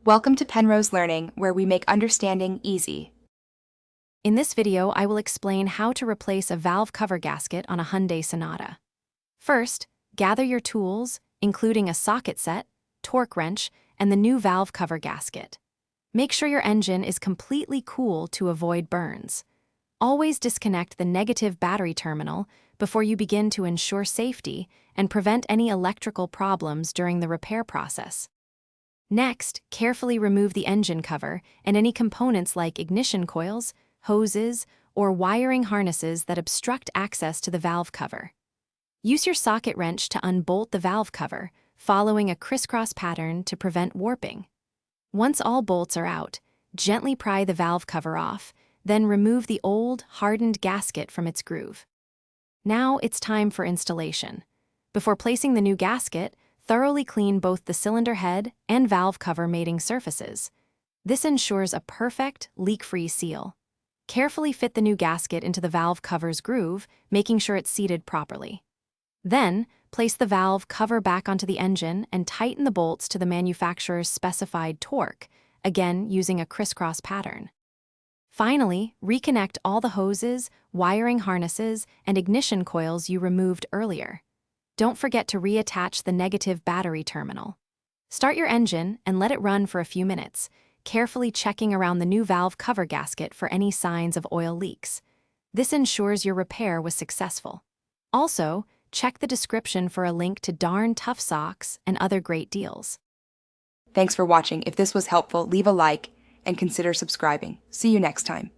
Welcome to Penrose Learning, where we make understanding easy. In this video, I will explain how to replace a valve cover gasket on a Hyundai Sonata. First, gather your tools, including a socket set, torque wrench, and the new valve cover gasket. Make sure your engine is completely cool to avoid burns. Always disconnect the negative battery terminal before you begin to ensure safety and prevent any electrical problems during the repair process. Next, carefully remove the engine cover and any components like ignition coils, hoses, or wiring harnesses that obstruct access to the valve cover. Use your socket wrench to unbolt the valve cover, following a crisscross pattern to prevent warping. Once all bolts are out, gently pry the valve cover off, then remove the old, hardened gasket from its groove. Now it's time for installation. Before placing the new gasket, thoroughly clean both the cylinder head and valve cover mating surfaces. This ensures a perfect, leak-free seal. Carefully fit the new gasket into the valve cover's groove, making sure it's seated properly. Then, place the valve cover back onto the engine and tighten the bolts to the manufacturer's specified torque, again using a crisscross pattern. Finally, reconnect all the hoses, wiring harnesses, and ignition coils you removed earlier. Don't forget to reattach the negative battery terminal. Start your engine and let it run for a few minutes, carefully checking around the new valve cover gasket for any signs of oil leaks. This ensures your repair was successful. Also, check the description for a link to Darn Tough socks and other great deals. Thanks for watching. If this was helpful, leave a like and consider subscribing. See you next time.